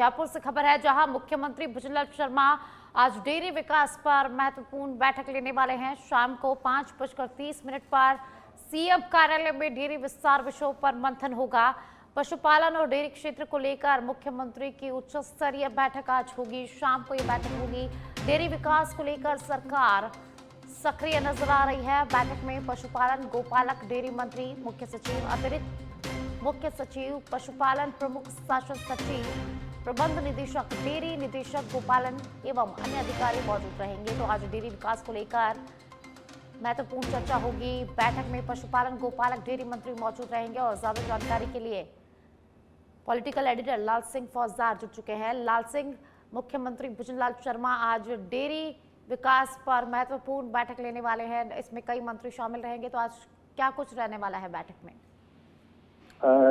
जयपुर से खबर है, जहां मुख्यमंत्री भुजनलाल शर्मा आज डेयरी विकास पर महत्वपूर्ण बैठक लेने वाले हैं। शाम को 5:30 पर सीएम कार्यालय में डेयरी विस्तार विषयों पर मंथन होगा। पशुपालन और डेयरी क्षेत्र को लेकर मुख्यमंत्री की उच्च स्तरीय बैठक आज होगी। शाम को ये बैठक होगी। डेयरी विकास को लेकर सरकार सक्रिय नजर आ रही है। बैठक में पशुपालन, गोपालक, डेयरी मंत्री, मुख्य सचिव, अतिरिक्त मुख्य सचिव, पशुपालन, प्रमुख शासन सचिव, प्रबंध निदेशक, डेयरी निदेशक, गोपालन एवं अन्य अधिकारी मौजूद रहेंगे। तो आज डेयरी विकास को लेकर महत्वपूर्ण चर्चा होगी। बैठक में पशुपालन, गोपालक, डेयरी मंत्री मौजूद रहेंगे। और ज्यादा जानकारी के लिए पॉलिटिकल एडिटर लाल सिंह फौजदार जुड़ चुके हैं। लाल सिंह, मुख्यमंत्री भुजनलाल शर्मा आज डेयरी विकास पर महत्वपूर्ण बैठक लेने वाले हैं। इसमें कई मंत्री शामिल रहेंगे, तो आज क्या कुछ रहने वाला है बैठक में?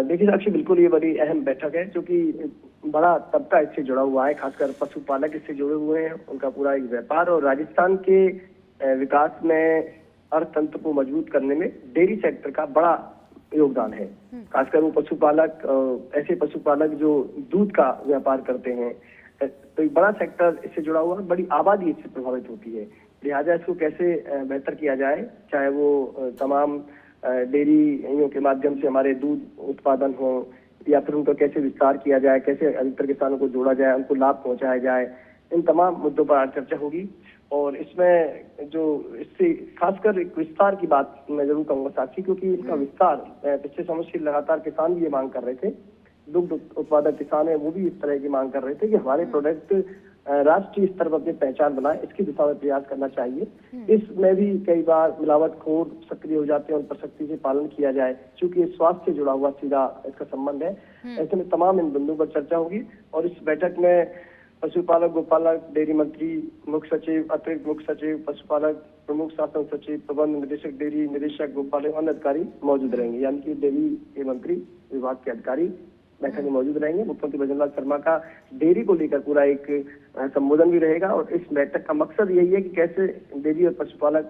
देखिए साक्षी, बिल्कुल ये बड़ी अहम बैठक है, क्योंकि बड़ा तबका इससे जुड़ा हुआ है। खासकर पशुपालक इससे जुड़े हुए हैं, उनका पूरा एक व्यापार और राजस्थान के विकास में अर्थतंत्र को मजबूत करने में डेयरी सेक्टर का बड़ा योगदान है। खासकर वो पशुपालक, ऐसे पशुपालक जो दूध का व्यापार करते हैं, तो एक बड़ा सेक्टर इससे जुड़ा हुआ है। बड़ी आबादी इससे प्रभावित होती है। लिहाजा इसको कैसे बेहतर किया जाए, चाहे वो तमाम डेयरियों के माध्यम से हमारे दूध उत्पादन हो, या फिर उनका कैसे विस्तार किया जाए, कैसे अधिकतर किसानों को जोड़ा जाए, उनको लाभ पहुंचाया जाए, इन तमाम मुद्दों पर आज चर्चा होगी। और इसमें जो इससे खासकर एक विस्तार की बात मैं जरूर कहूँगा साक्षी, क्योंकि इसका विस्तार पिछले समय से लगातार किसान भी ये मांग कर रहे थे। दुग्ध उत्पादक किसान है, वो भी इस तरह की मांग कर रहे थे कि हमारे प्रोडक्ट राष्ट्रीय स्तर पर अपनी पहचान बनाए, इसकी दिशा में प्रयास करना चाहिए। इसमें भी कई बार मिलावटखोर सक्रिय हो जाते हैं, उन पर सख्ती से पालन किया जाए, क्योंकि स्वास्थ्य से जुड़ा हुआ सीधा इसका संबंध है। ऐसे में तमाम इन बिंदुओं पर चर्चा होगी। और इस बैठक में पशुपालक, गोपालक, डेयरी मंत्री, मुख्य सचिव, अतिरिक्त मुख्य सचिव, पशुपालक, प्रमुख शासन सचिव, प्रबंध निदेशक, डेयरी निदेशक, गोपालक, अन्य अधिकारी मौजूद रहेंगे। यानी कि डेयरी के मंत्री, विभाग के अधिकारी बैठक में मौजूद रहेंगे। मुख्यमंत्री भुजनलाल शर्मा का डेयरी को लेकर पूरा एक संबोधन भी रहेगा। और इस बैठक का मकसद यही है कि कैसे डेयरी और पशुपालक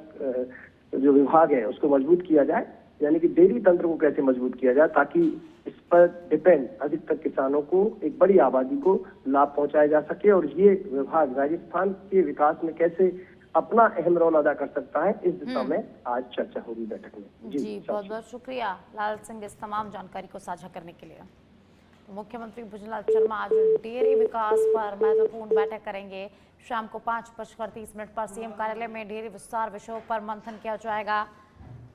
जो विभाग है उसको मजबूत किया जाए, यानी कि डेयरी तंत्र को कैसे मजबूत किया जाए, ताकि इस पर डिपेंड अधिकतर किसानों को, एक बड़ी आबादी को लाभ पहुंचाया जा सके। और ये विभाग राजस्थान के विकास में कैसे अपना अहम रोल अदा कर सकता है, इस दिशा में आज चर्चा होगी बैठक में। जी बहुत बहुत शुक्रिया लाल सिंह इस तमाम जानकारी को साझा करने के लिए। मुख्यमंत्री भुजनलाल शर्मा आज डेयरी विकास पर महत्वपूर्ण बैठक करेंगे। शाम को 5:30 पर सीएम कार्यालय में डेयरी विस्तार विषयों पर मंथन किया जाएगा।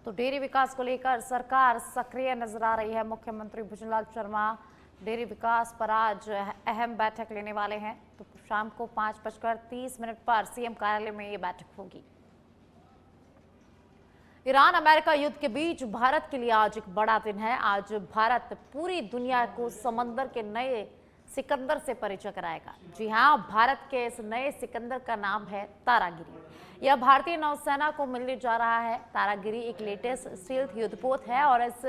तो डेयरी विकास को लेकर सरकार सक्रिय नजर आ रही है। मुख्यमंत्री भुजनलाल शर्मा डेयरी विकास पर आज अहम बैठक लेने वाले हैं। तो शाम को 5:30 पर सीएम कार्यालय में ये बैठक होगी। ईरान अमेरिका युद्ध के बीच भारत के लिए आज एक बड़ा दिन है। आज भारत पूरी दुनिया को समंदर के नए सिकंदर से परिचय कराएगा। जी हां, भारत के इस नए सिकंदर का नाम है तारागिरी। यह भारतीय नौसेना को मिलने जा रहा है। तारागिरी एक लेटेस्ट स्टील्थ युद्धपोत है और इस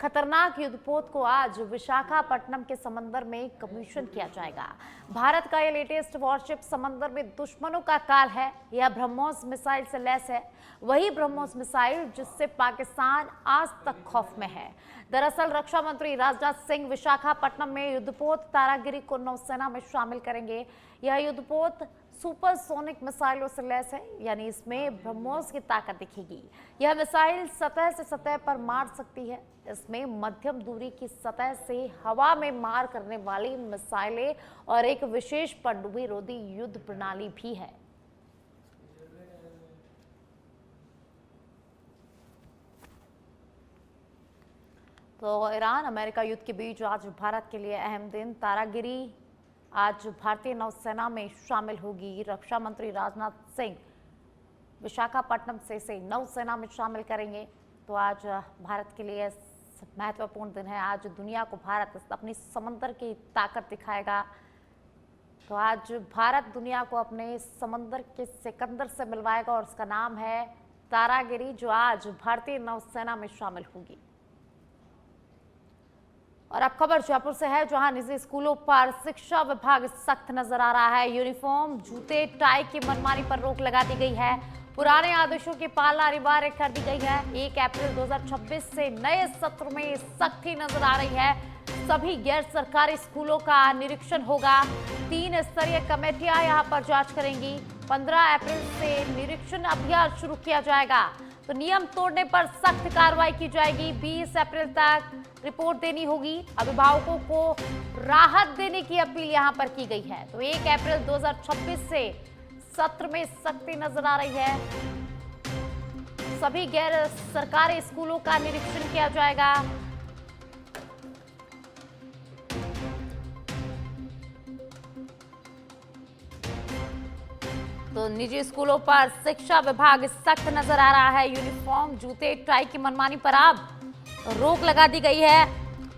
खतरनाक युद्धपोत को आज विशाखापट्टनम के समंदर में कमीशन किया जाएगा। भारत का यह लेटेस्ट वॉरशिप समंदर में दुश्मनों का काल है। यह ब्रह्मोस मिसाइल से लैस है, वही ब्रह्मोस मिसाइल जिससे पाकिस्तान आज तक खौफ में है। दरअसल रक्षा मंत्री राजनाथ सिंह विशाखापट्टनम में युद्धपोत तारागिरी को नौसेना में शामिल करेंगे। यह युद्धपोत सुपरसोनिक मिसाइलों से लैस है, यानी इसमें ब्रह्मोस की ताकत दिखेगी। यह मिसाइल सतह से सतह पर मार सकती है। इसमें मध्यम दूरी की सतह से हवा में मार करने वाली मिसाइलें और एक विशेष पनडुब्बी रोधी युद्ध प्रणाली भी है। तो ईरान अमेरिका युद्ध के बीच आज भारत के लिए अहम दिन। तारागिरी आज भारतीय नौसेना में शामिल होगी। रक्षा मंत्री राजनाथ सिंह विशाखापट्टनम से इसे नौसेना में शामिल करेंगे। तो आज भारत के लिए महत्वपूर्ण दिन है। आज दुनिया को भारत अपनी समंदर की ताकत दिखाएगा। तो आज भारत दुनिया को अपने समंदर के सिकंदर से मिलवाएगा और उसका नाम है तारागिरी, जो आज भारतीय नौसेना में शामिल होगी। और अब खबर जयपुर से है, जहां निजी स्कूलों पर शिक्षा विभाग सख्त नजर आ रहा है। यूनिफॉर्म, जूते, टाई की मनमानी पर रोक लगा दी गई है। पुराने आदेशों की पालना अनिवार्य कर दी गई है। 1 अप्रैल 2026 से नए सत्र में सख्ती नजर आ रही है। सभी गैर सरकारी स्कूलों का निरीक्षण होगा। 3 स्तरीय कमेटियां यहां पर जांच करेंगी। 15 अप्रैल से निरीक्षण अभियान शुरू किया जाएगा। तो नियम तोड़ने पर सख्त कार्रवाई की जाएगी। 20 अप्रैल तक रिपोर्ट देनी होगी। अभिभावकों को राहत देने की अपील यहां पर की गई है। तो 1 अप्रैल 2026 से सत्र में सख्ती नजर आ रही है। सभी गैर सरकारी स्कूलों का निरीक्षण किया जाएगा। तो निजी स्कूलों पर शिक्षा विभाग सख्त नजर आ रहा है। यूनिफॉर्म, जूते, टाई की मनमानी पर अब रोक लगा दी गई है।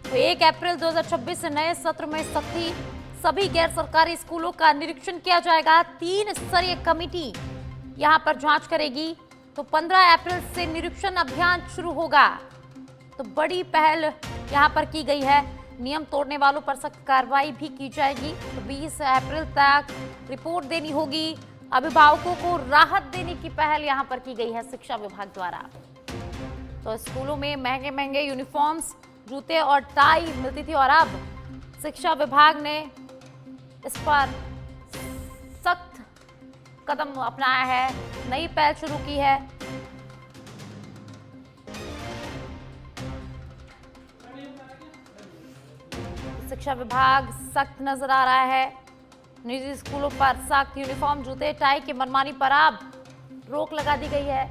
तो 1 अप्रैल 2026 से नए सत्र में सख्ती। सभी गैर सरकारी स्कूलों का निरीक्षण किया जाएगा। 3 स्तरीय कमेटी यहां पर जांच करेगी। तो 15 अप्रैल से निरीक्षण अभियान शुरू होगा। तो बड़ी पहल यहां पर की गई है। नियम तोड़ने वालों पर सख्त कार्रवाई भी की जाएगी। तो 20 अप्रैल तक रिपोर्ट देनी होगी। अभिभावकों को राहत देने की पहल यहां पर की गई है शिक्षा विभाग द्वारा। तो स्कूलों में महंगे महंगे यूनिफॉर्म्स, जूते और टाई मिलती थी और अब शिक्षा विभाग ने इस पर सख्त कदम अपनाया है, नई पहल शुरू की है। शिक्षा विभाग सख्त नजर आ रहा है। निजी स्कूलों पर सख्त यूनिफॉर्म, जूते, टाई की मनमानी पर अब रोक लगा दी गई है।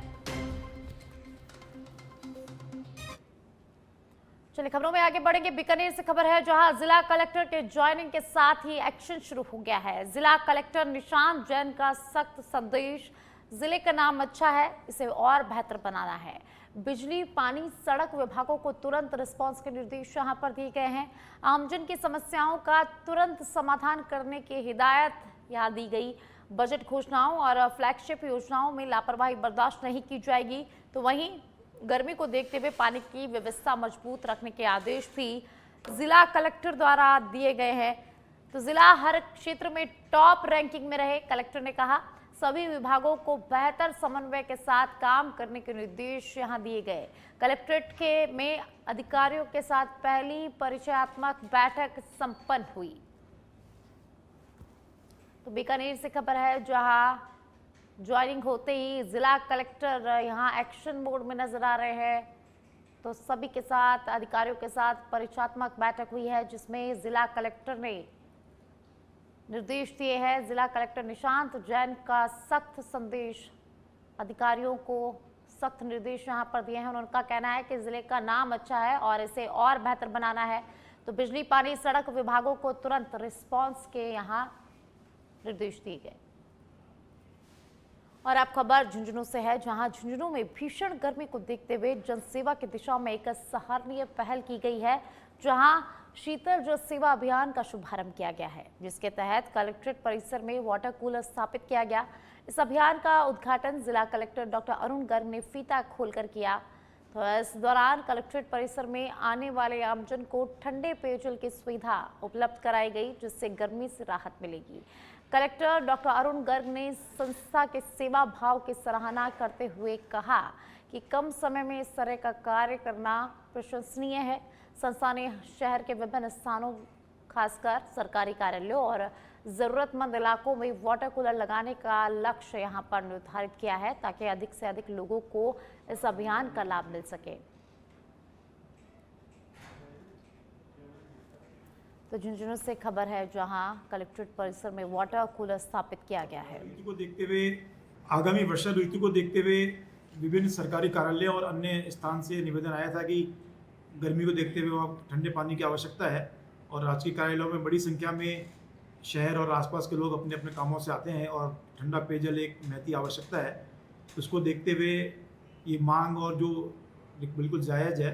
चलिए खबरों में आगे बढ़ेंगे। बीकानेर से खबर है जहां जिला कलेक्टर के ज्वाइनिंग के साथ ही एक्शन शुरू हो गया है। जिला कलेक्टर निशांत जैन का सख्त संदेश, जिले का नाम अच्छा है, इसे और बेहतर बनाना है। बिजली, पानी, सड़क विभागों को तुरंत रिस्पांस के निर्देश यहां पर दिए गए हैं। आमजन की समस्याओं का तुरंत समाधान करने की हिदायत यहां दी गई। बजट घोषणाओं और फ्लैगशिप योजनाओं में लापरवाही बर्दाश्त नहीं की जाएगी। तो वहीं गर्मी को देखते हुए पानी की व्यवस्था मजबूत रखने के आदेश भी जिला कलेक्टर द्वारा दिए गए हैं। तो जिला हर क्षेत्र में टॉप रैंकिंग में रहे। कलेक्टर ने कहा सभी विभागों को बेहतर समन्वय के साथ काम करने के निर्देश यहां दिए गए। कलेक्ट्रेट के में अधिकारियों के साथ पहली परिचयात्मक बैठक संपन्न हुई। तो बीकानेर से खबर है जहां ज्वाइनिंग होते ही जिला कलेक्टर यहां एक्शन मोड में नजर आ रहे हैं। तो सभी के साथ, अधिकारियों के साथ परिचयात्मक बैठक हुई है जिसमें जिला कलेक्टर ने निर्देश दिए हैं। जिला कलेक्टर निशांत जैन का सख्त संदेश, अधिकारियों को सख्त निर्देश यहां पर दिए हैं। उनका कहना है कि जिले का नाम अच्छा है और इसे और बेहतर बनाना है। तो बिजली, पानी, सड़क विभागों को तुरंत रिस्पांस के यहां निर्देश दिए गए। और अब खबर झुंझुनू से है जहां झुंझुनू में भीषण गर्मी को देखते हुए जनसेवा की दिशा में एक सराहनीय पहल की गई है जहां शीतल जल सेवा अभियान का शुभारंभ किया गया है, जिसके तहत कलेक्ट्रेट परिसर में वाटर कूलर स्थापित किया गया। इस अभियान का उद्घाटन जिला कलेक्टर डॉक्टर अरुण गर्ग ने फीता खोलकर किया। तो इस दौरान कलेक्ट्रेट परिसर में आने वाले आमजन को ठंडे पेयजल की सुविधा उपलब्ध कराई गई, जिससे गर्मी से राहत मिलेगी। कलेक्टर डॉक्टर अरुण गर्ग ने संस्था के सेवा भाव की सराहना करते हुए कहा कि कम समय में इस तरह का कार्य करना प्रशंसनीय है। संस्था ने शहर के विभिन्न स्थानों, खासकर सरकारी कार्यालयों और जरूरतमंद इलाकों में वाटर कूलर लगाने का लक्ष्य यहां पर निर्धारित किया है ताकि अधिक से अधिक लोगों को इस अभियान का लाभ मिल सके। तो झुंझुनू से खबर है जहां कलेक्ट्रेट परिसर में वाटर कूलर स्थापित किया गया है। ऋतु को देखते हुए, आगामी वर्षा ऋतु को देखते हुए विभिन्न सरकारी कार्यालय और अन्य स्थान से निवेदन आया था कि गर्मी को देखते हुए वहाँ ठंडे पानी की आवश्यकता है और राजकीय कार्यालयों में बड़ी संख्या में शहर और आसपास के लोग अपने अपने कामों से आते हैं और ठंडा पेयजल एक महती आवश्यकता है। उसको देखते हुए ये मांग और जो बिल्कुल जायज़ है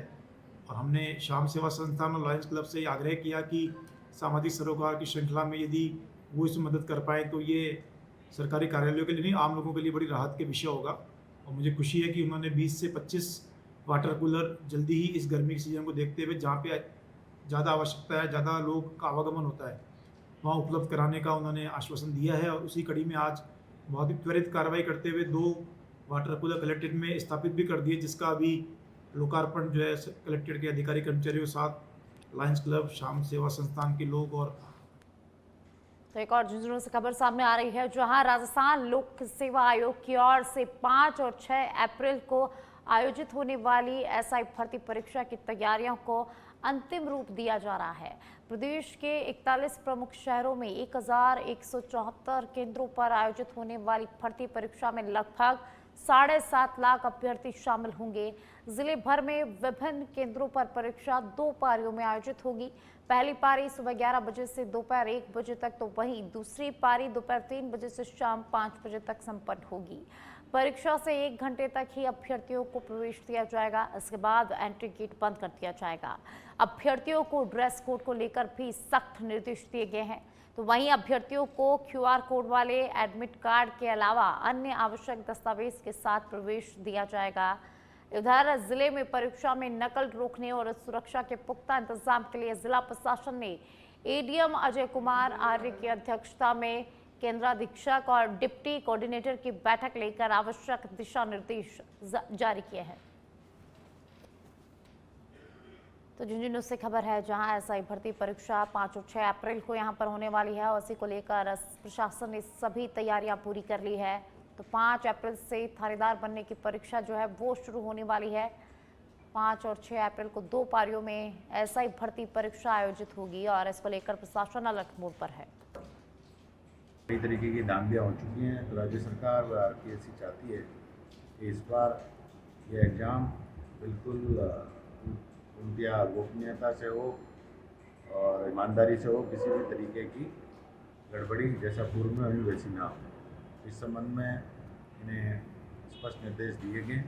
और हमने शाम सेवा संस्थान और लॉयंस क्लब से ये आग्रह किया कि सामाजिक सरोकार की श्रृंखला में यदि वो इस मदद कर पाए तो ये सरकारी कार्यालयों के लिए नहीं, आम लोगों के लिए बड़ी राहत के विषय होगा। और मुझे खुशी है कि उन्होंने 20 से 25 वाटर कूलर जल्दी ही इस गर्मी के सीजन को देखते हुए जहाँ पे ज़्यादा आवश्यकता है, ज़्यादा लोग का आवागमन होता है, वहाँ उपलब्ध कराने का उन्होंने आश्वासन दिया है। और उसी कड़ी में आज बहुत ही त्वरित कार्रवाई करते हुए 2 वाटर कूलर कलेक्ट्रेट में स्थापित भी कर दिए, जिसका अभी लोकार्पण जो है कलेक्ट्रेट के अधिकारी कर्मचारियों के साथ लायंस क्लब, श्याम सेवा संस्थान के लोग। और तो एक और झुंझुनू से खबर सामने आ रही है, जहां राजस्थान लोक सेवा आयोग की ओर से 5 और 6 अप्रैल को आयोजित होने वाली एसआई भर्ती परीक्षा की तैयारियों को अंतिम रूप दिया जा रहा है। प्रदेश के 41 प्रमुख शहरों में 1174 केंद्रों पर आयोजित होने वाली भर्ती परीक्षा में लगभग 7.5 लाख अभ्यर्थी शामिल होंगे। जिले भर में विभिन्न केंद्रों पर परीक्षा 2 पारियों में आयोजित होगी। पहली पारी सुबह 11 बजे से दोपहर 1 बजे तक, तो वहीं दूसरी पारी दोपहर 3 बजे से शाम 5 बजे तक संपन्न होगी। परीक्षा से 1 घंटे तक ही अभ्यर्थियों को प्रवेश दिया जाएगा। इसके बाद एंट्री गेट बंद कर दिया जाएगा। अभ्यर्थियों को ड्रेस कोड को लेकर भी सख्त निर्देश दिए गए हैं। तो वहीं अभ्यर्थियों को QR कोड वाले एडमिट कार्ड के अलावा अन्य आवश्यक दस्तावेज के साथ प्रवेश दिया जाएगा। इधर जिले में परीक्षा में नकल रोकने और सुरक्षा के पुख्ता इंतजाम के लिए जिला प्रशासन ने ADM अजय कुमार आर्य की अध्यक्षता में केंद्राधीक्षक और डिप्टी कोऑर्डिनेटर की बैठक लेकर आवश्यक दिशा निर्देश जारी किए हैं। तो झुंझुनू से खबर है, जहां एसआई भर्ती परीक्षा 5 और 6 अप्रैल को यहां पर होने वाली है और इसी को लेकर प्रशासन ने सभी तैयारियां पूरी कर ली है। तो 5 अप्रैल से थानेदार बनने की परीक्षा जो है वो शुरू होने वाली है। 5 और 6 अप्रैल को 2 पारियों में एसआई भर्ती परीक्षा आयोजित होगी और इसको लेकर प्रशासन अलर्ट मोड पर है। कई तरीके की धांधलियाँ हो चुकी हैं, तो राज्य सरकार व RPSC चाहती है कि इस बार ये एग्ज़ाम बिल्कुल उनकी गोपनीयता से हो और ईमानदारी से हो, किसी भी तरीके की गड़बड़ी जैसा पूर्व में हुई वैसी ना हो। इस संबंध में इन्हें स्पष्ट निर्देश दिए गए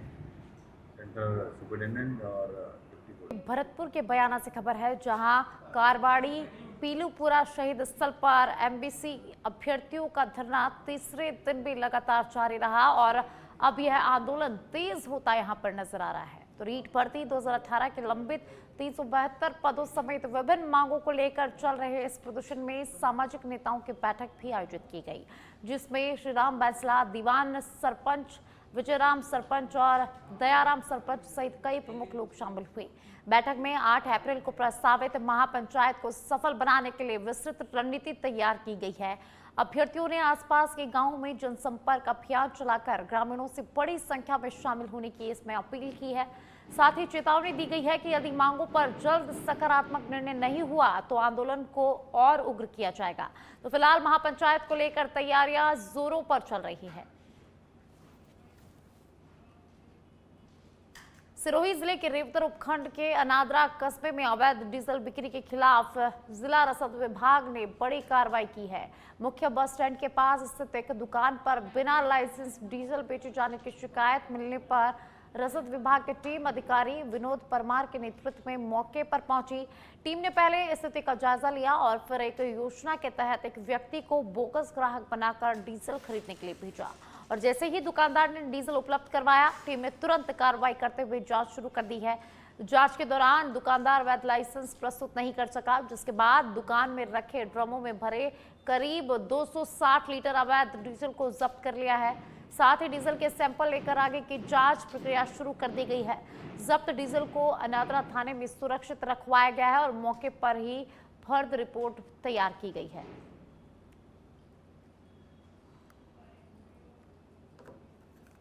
सेंट्रल सुपरिटेंडेंट और डिप्टी कोऑर्डिनेटर। भरतपुर के बयाना से खबर है, जहां कारवाड़ी पीलूपुरा शहीद स्थल पर MBC अभ्यर्थियों का धरना तीसरे दिन भी लगातार जारी रहा और अब यह आंदोलन तेज होता यहां पर नजर आ रहा है। तो रीट भर्ती 2018 के लंबित 372 पदों समेत विभिन्न मांगों को लेकर चल रहे इस प्रदर्शन में सामाजिक नेताओं की बैठक भी आयोजित की गई, जिसमें श्रीराम बैंसला, दीवान सरपंच, विजयराम सरपंच और दयाराम सरपंच सहित कई प्रमुख लोग शामिल हुए। बैठक में 8 अप्रैल को प्रस्तावित महापंचायत को सफल बनाने के लिए विस्तृत रणनीति तैयार की गई है। अभ्यर्थियों ने आसपास के गांवों में जनसंपर्क अभियान चलाकर ग्रामीणों से बड़ी संख्या में शामिल होने की इसमें अपील की है। साथ ही चेतावनी दी गई है कि यदि मांगों पर जल्द सकारात्मक निर्णय नहीं हुआ तो आंदोलन को और उग्र किया जाएगा। तो फिलहाल महापंचायत को लेकर तैयारियां जोरों पर चल रही है। सिरोही जिले के रेवतर उपखंड के अनादरा कस्बे में अवैध डीजल बिक्री के खिलाफ जिला रसद विभाग ने बड़ी कार्रवाई की है। मुख्य बस स्टैंड के पास स्थित एक दुकान पर बिना लाइसेंस डीजल बेचे जाने की शिकायत मिलने पर रसद विभाग की टीम अधिकारी विनोद परमार के नेतृत्व में मौके पर पहुंची। टीम ने पहले स्थिति का जायजा लिया और फिर एक योजना के तहत एक व्यक्ति को बोगस ग्राहक बनाकर डीजल खरीदने के लिए भेजा और जैसे ही दुकानदार ने डीजल उपलब्ध करवाया, टीम ने तुरंत कार्रवाई करते हुए जांच शुरू कर दी है। जांच के दौरान दुकानदार वैध लाइसेंस प्रस्तुत नहीं कर सका, जिसके बाद दुकान में रखे ड्रमों में भरे करीब 260 लीटर अवैध डीजल को जब्त कर लिया है। साथ ही डीजल के सैंपल लेकर आगे की जांच प्रक्रिया शुरू कर दी गई है। जब्त डीजल को अनादरा थाने में सुरक्षित रखवाया गया है और मौके पर ही फर्द रिपोर्ट तैयार की गई है।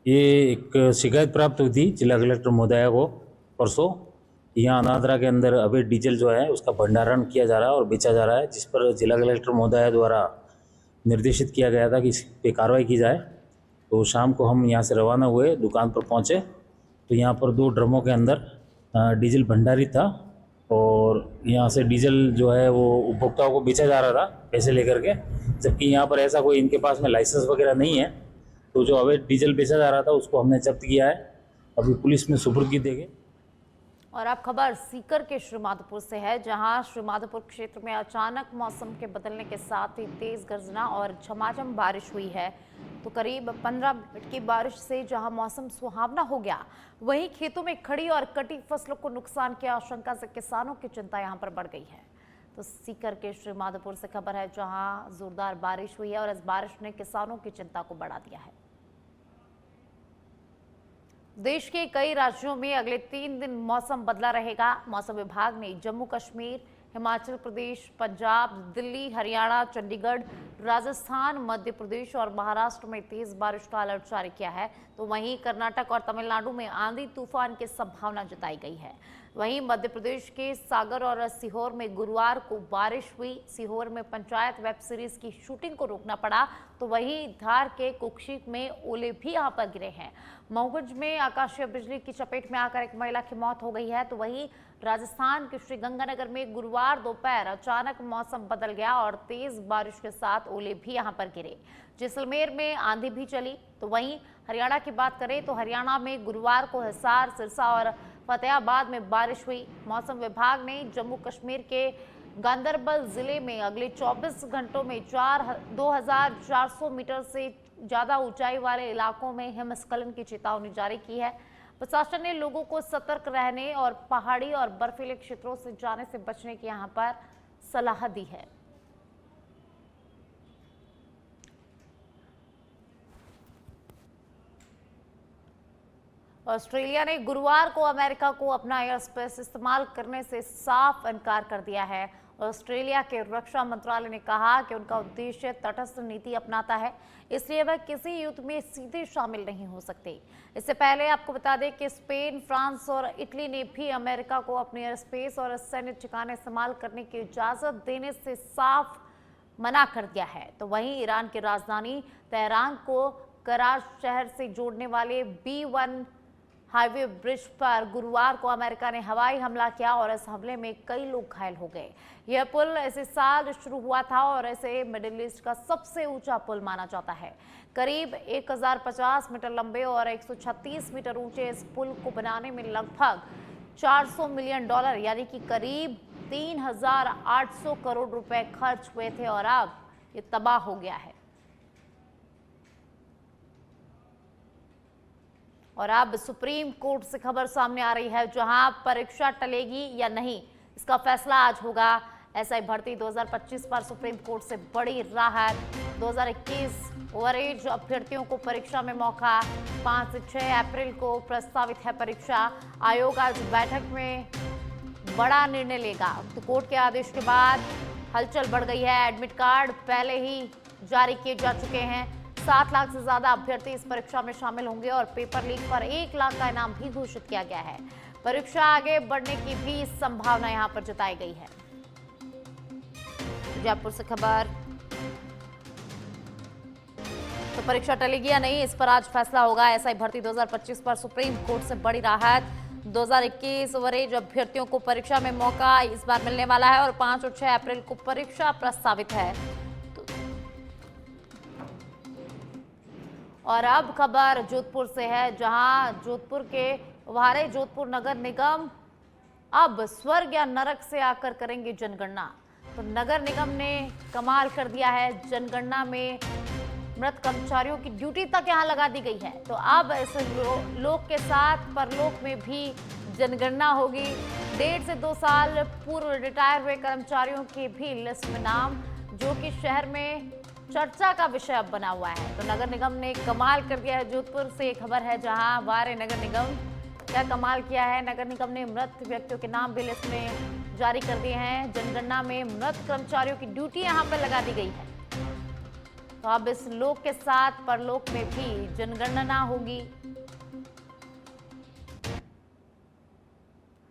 ये एक शिकायत प्राप्त हुई थी जिला कलेक्टर महोदया को परसों। यहाँ अनादरा के अंदर अवैध डीजल जो है उसका भंडारण किया जा रहा है और बेचा जा रहा है, जिस पर जिला कलेक्टर महोदया द्वारा निर्देशित किया गया था कि इस पर कार्रवाई की जाए। तो शाम को हम यहाँ से रवाना हुए, दुकान पर पहुँचे तो यहाँ पर 2 ड्रमों के अंदर डीजल भंडारित था और यहाँ से डीजल जो है वो उपभोक्ताओं को बेचा जा रहा था पैसे लेकर के, जबकि यहाँ पर ऐसा कोई इनके पास में लाइसेंस वगैरह नहीं है। तो जो अवैध डीजल बेचा जा रहा था उसको हमने जब्त किया है, अभी पुलिस में सुपुर्द की देंगे। और अब खबर सीकर के श्रीमाधोपुर से है, जहां श्रीमाधोपुर क्षेत्र में अचानक मौसम के बदलने के साथ ही तेज गर्जना और झमाझम बारिश हुई है। तो करीब 15 मिनट की बारिश से जहां मौसम सुहावना हो गया, वहीं खेतों में खड़ी और कटी फसलों को नुकसान की आशंका से किसानों की चिंता यहां पर बढ़ गई है। तो सीकर के श्रीमाधोपुर से खबर है, जहां जोरदार बारिश हुई है और इस बारिश ने किसानों की चिंता को बढ़ा दिया है। देश के कई राज्यों में अगले 3 दिन मौसम बदला रहेगा। मौसम विभाग ने जम्मू कश्मीर, हिमाचल प्रदेश, पंजाब, दिल्ली, हरियाणा, चंडीगढ़, राजस्थान, मध्य प्रदेश और महाराष्ट्र में तेज बारिश का अलर्ट जारी किया है। तो वहीं कर्नाटक और तमिलनाडु में आंधी तूफान की संभावना जताई गई है। वहीं मध्य प्रदेश के सागर और सीहोर में गुरुवार को बारिश हुई। सीहोर में पंचायत वेब सीरीज की शूटिंग को रोकना पड़ा। तो वहीं धार के कुक्षी में ओले भी यहां पर गिरे हैं। मऊगंज में आकाशीय बिजली की चपेट में आकर एक महिला की मौत हो गई है। तो वहीं राजस्थान के श्रीगंगानगर में गुरुवार दोपहर अचानक मौसम बदल गया और तेज बारिश के साथ ओले भी यहां पर गिरे। जैसलमेर में आंधी भी चली। तो वहीं हरियाणा की बात करें तो हरियाणा में गुरुवार को हिसार, सिरसा और फतेहाबाद में बारिश हुई। मौसम विभाग ने जम्मू कश्मीर के गांदरबल जिले में अगले 24 घंटों में 2400 मीटर से ज्यादा ऊंचाई वाले इलाकों में हिमस्खलन की चेतावनी जारी की है। प्रशासन ने लोगों को सतर्क रहने और पहाड़ी और बर्फीले क्षेत्रों से जाने से बचने की यहां पर सलाह दी है। ऑस्ट्रेलिया ने गुरुवार को अमेरिका को अपना एयर स्पेस इस्तेमाल करने से साफ इनकार कर दिया है। ऑस्ट्रेलिया के रक्षा मंत्रालय ने कहा कि उनका उद्देश्य तटस्थ नीति अपनाता है, इसलिए वह किसी युद्ध में सीधे शामिल नहीं हो सकते। इससे पहले आपको बता दें कि स्पेन, फ्रांस और इटली ने भी अमेरिका को अपने एयर स्पेस और सैन्य ठिकाने इस्तेमाल करने की इजाजत देने से साफ मना कर दिया है। तो वहीं ईरान की राजधानी तेहरान को कराच शहर से जोड़ने वाले B1 हाईवे ब्रिज पर गुरुवार को अमेरिका ने हवाई हमला किया और इस हमले में कई लोग घायल हो गए। यह पुल इसी साल शुरू हुआ था और इसे मिडिल ईस्ट का सबसे ऊंचा पुल माना जाता है। करीब 1050 मीटर लंबे और 136 मीटर ऊंचे इस पुल को बनाने में लगभग $400 मिलियन यानी कि करीब 3800 करोड़ रुपए खर्च हुए थे और अब ये तबाह हो गया है। और अब सुप्रीम कोर्ट से खबर सामने आ रही है, जहां परीक्षा टलेगी या नहीं इसका फैसला आज होगा। एसआई भर्ती 2025 पर सुप्रीम कोर्ट से बड़ी राहत। 2021 ओवरएज अभ्यर्थियों को परीक्षा में मौका। 5 से 6 अप्रैल को प्रस्तावित है परीक्षा। आयोग आज बैठक में बड़ा निर्णय लेगा। तो कोर्ट के आदेश के बाद हलचल बढ़ गई है। एडमिट कार्ड पहले ही जारी किए जा चुके हैं। 7 लाख से ज्यादा अभ्यर्थी इस परीक्षा में शामिल होंगे और पेपर लीक पर 1 लाख का इनाम भी घोषित किया गया है। परीक्षा आगे बढ़ने की भी संभावना यहां पर जताई गई है। जयपुर से खबर। तो परीक्षा टलेगी या नहीं इस पर आज फैसला होगा। एसआई भर्ती 2025 पर सुप्रीम कोर्ट से बड़ी राहत। 2021 ओवरएज अभ्यर्थियों को परीक्षा में मौका इस बार मिलने वाला है और 5 और 6 अप्रैल को परीक्षा प्रस्तावित है। और अब खबर जोधपुर से है, जहां जोधपुर के वारे जोधपुर नगर निगम अब स्वर्ग या नरक से आकर करेंगे जनगणना। तो नगर निगम ने कमाल कर दिया है। जनगणना में मृत कर्मचारियों की ड्यूटी तक यहां लगा दी गई है। तो अब इस लोक के साथ परलोक में भी जनगणना होगी। 1.5 से 2 साल पूर्व रिटायर हुए कर्मचारियों की भी लिस्ट में नाम, जो कि शहर में चर्चा का विषय अब बना हुआ है। तो नगर निगम ने कमाल कर दिया है। जोधपुर से एक खबर है, जहां वारे नगर निगम क्या कमाल किया है। नगर निगम ने मृत व्यक्तियों के नाम भी लिस्ट में जारी कर दिए हैं। जनगणना में मृत कर्मचारियों की ड्यूटी यहां पर लगा दी गई है। तो अब इस लोक के साथ परलोक में भी जनगणना होगी।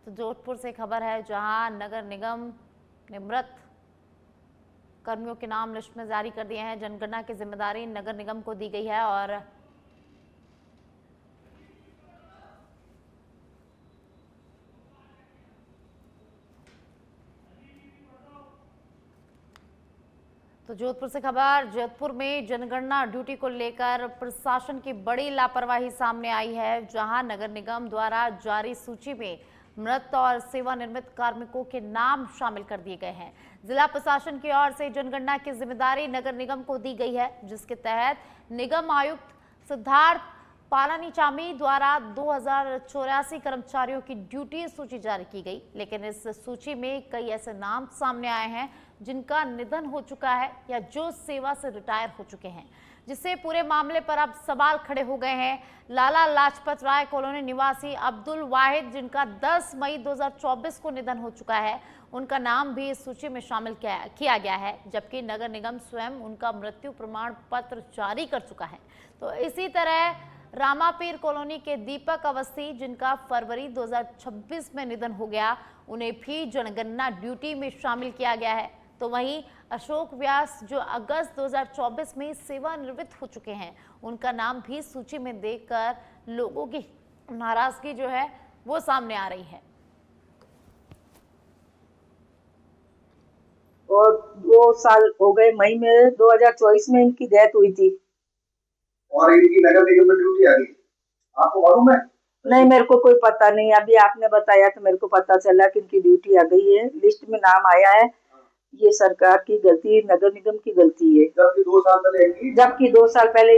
तो जोधपुर से खबर है, जहां नगर निगम ने मृत कर्मियों के नाम लिस्ट में जारी कर दिए हैं। जनगणना की जिम्मेदारी नगर निगम को दी गई है। और तो जोधपुर से खबर। जोधपुर में जनगणना ड्यूटी को लेकर प्रशासन की बड़ी लापरवाही सामने आई है, जहां नगर निगम द्वारा जारी सूची में मृत और सेवानिवृत्त कार्मिकों के नाम शामिल कर दिए गए हैं। जिला प्रशासन की ओर से जनगणना की जिम्मेदारी नगर निगम को दी गई है, जिसके तहत निगम आयुक्त सिद्धार्थ पालानीचामी द्वारा 2084 कर्मचारियों की ड्यूटी सूची जारी की गई, लेकिन इस सूची में कई ऐसे नाम सामने आए हैं जिनका निधन हो चुका है या जो सेवा से रिटायर हो चुके हैं, जिससे पूरे मामले पर अब सवाल खड़े हो गए हैं। लाला लाजपत राय कॉलोनी निवासी अब्दुल वाहिद, जिनका 10 मई 2024 को निधन हो चुका है, उनका नाम भी इस सूची में शामिल किया गया है, जबकि नगर निगम स्वयं उनका मृत्यु प्रमाण पत्र जारी कर चुका है। तो इसी तरह रामापीर कॉलोनी के दीपक अवस्थी, जिनका फरवरी 2026 में निधन हो गया, उन्हें भी जनगणना ड्यूटी में शामिल किया गया है। तो वहीं अशोक व्यास, जो अगस्त 2024 में सेवानिवृत्त हो चुके हैं, उनका नाम भी सूची में देखकर लोगों की नाराजगी जो है वो सामने आ रही है। और 2 साल हो गए, मई में 2024 में इनकी डेथ हुई थी और इनकी नगर निगम में ड्यूटी आ गई, आपको मालूम है? नहीं, मेरे को कोई पता नहीं। अभी आपने बताया तो मेरे को पता चला कि इनकी ड्यूटी आ गई है, लिस्ट में नाम आया है। ये सरकार की गलती, नगर निगम की गलती है, जबकि 2 साल पहले जबकि 2 साल पहले